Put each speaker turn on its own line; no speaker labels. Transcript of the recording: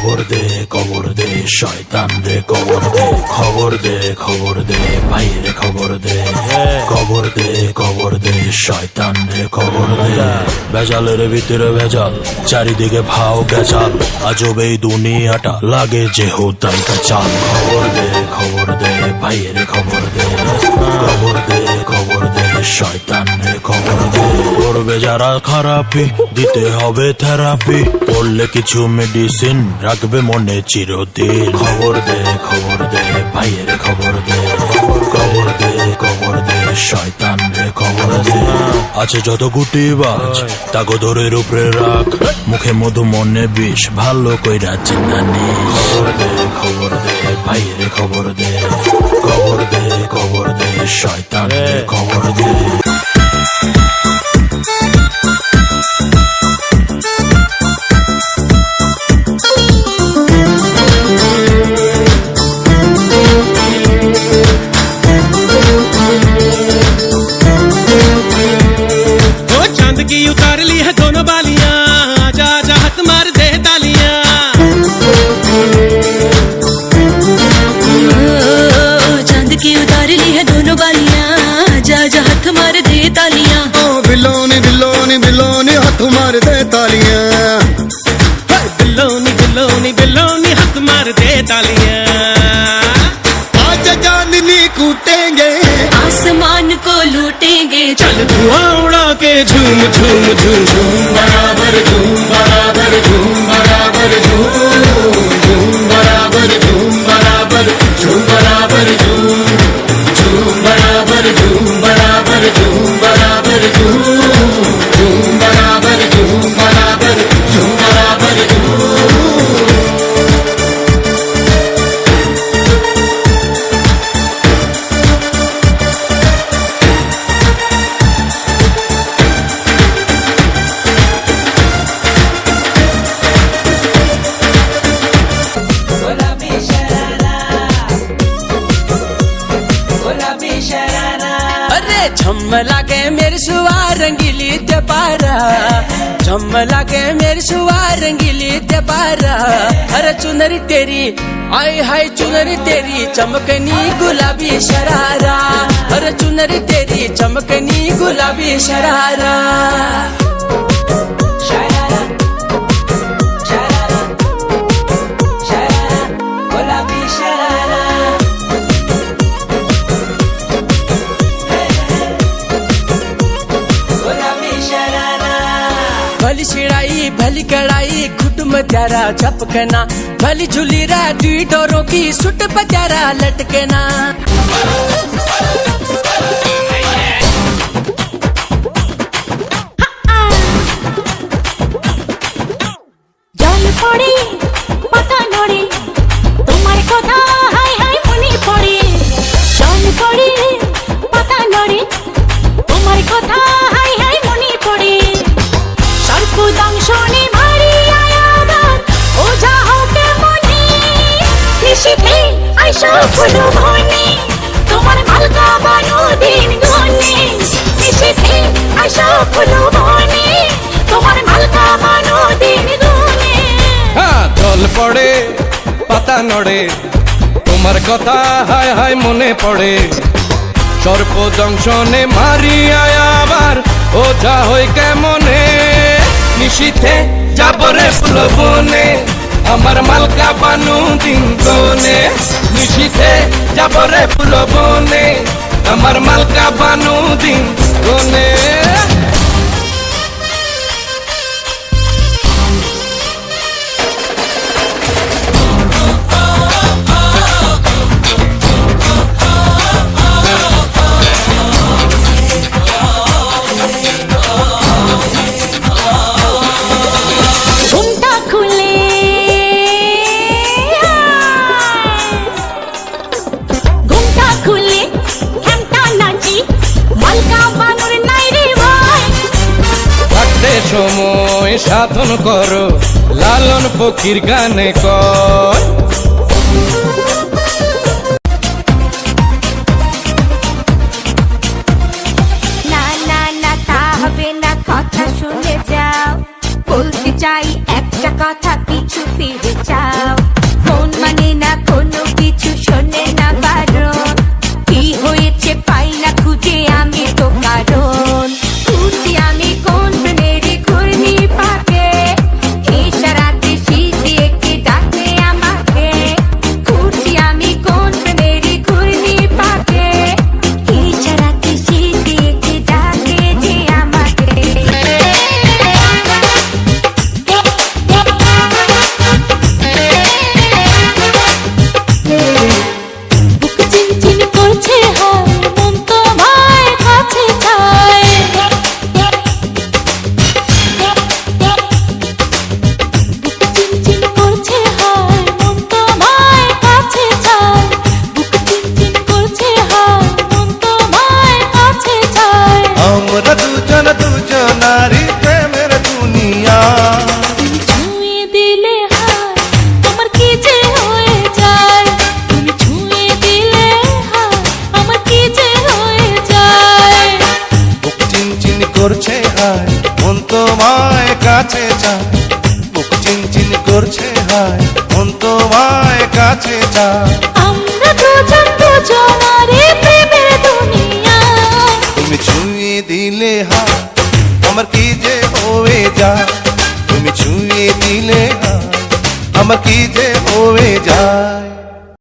খবর দে শয়তান রে খবর দে ভাই রে খবর দে শয়তান রে খবর দে। ভেজালের ভিতরে ভেজাল, চারিদিকে ভাও গেজাল, আজব এই দুনিয়াটা লাগে যে হোতাই চাল। খবর দে ভাই রে খবর দে শয়তান রে খবর দে। করবে যারা খারাপি দিতে হবে থেরাপি, পড়লে কিছু মেডিসিন রাখবে মনে চিরদিন। খবর দে ভাই রে খবর দে শয়তান রে খবর দে। আছে যত গুটিবাজ তাগো ধরে উপরে রাখ, মুখে মধু মনে বিষ ভালো কইরা চিন্তা নিস। খবর দে ভাই রে খবর দে শয়তান রে খবর দে।
की उतार ली है दोनों बालियां, आजा आजा हाथ मार दे तालियां।
चांद की उतार ली है दोनों बालियां, आजा आजा हाथ मार दे तालियां।
बिलोनी बिलोनी बिलोनी हाथ मार दे तालियां।
बिलोनी बिलोनी बिलोनी हाथ मार दे तालियां।
आज चांदनी कूटेंगे,
आसमान को लूटेंगे,
चल धुआं उड़ा के झूम झूम झूम झूम
बराबर झूम बराबर झूम बराबर झूम बराबर झूम बराबर झूम बराबर झूम बराबर झूम बराबर झूम बराबर झूम बराबर झूम बराबर झूम बराबर झूम।
झम्मला के मेरी सुवार रंगीली ते पारा, झम्मला के मेरी सुवार रंगीली ते पारा। अरे चुनरी तेरी आई हाय चुनरी तेरी चमकनी गुलाबी शरारा, अरे चुनरी तेरी चमकनी गुलाबी शरारा। भली छिड़ाई भली कड़ाई खुट में त्यारा झपकना, भली झूली रा दुई डोरों की सुट पत्यारा लटकना।
জল পড়ে পাতা নড়ে, তোমার কথা হাই হাই মনে পড়ে। জল পড়ে পাতা নড়ে, তোমার কথা হাই হাই মনে পড়ে। সর্পদংশনে ভারী আয়াবার ওঝা হোকে মনে, নিশীথে আইসো ফুল বনে, তোমার মালকা বানো দিন গনে। নিশীথে আইসো ফুল বনে, তোমার মালকা বানো দিন গনে।
জল পড়ে পাতা নড়ে, তোমার কথা হায় হায় মনে পড়ে। সর্প দংশনে মারিয়া আবার ওঝা হই কেমনে, নিশীথে যাবরে ফুল বনে, আমার মালকা বানু দিন গনে। নিশীথে যাবরে ফুল বনে, আমার মালকা বানু দিন গনে। সময় সাধন করো লালন ফকির গানে কর।
না না না তা হবে না, কথা শুনে যাও, বলতে চাই একটা কথা, পিছু ফিরে যাও।
করছে হায় মন তোমায় কাছে চায় বুক চিনচিন করছে হায় মন তোমায় কাছে চায়
আমরা দুজন দুজনারে প্রেমের দুনিয়ায়
তুমি ছুঁয়ে দিলে হায় আমার কি যে হয়ে যায় তুমি ছুঁয়ে দিলে হায় আমার কি যে হয়ে যায়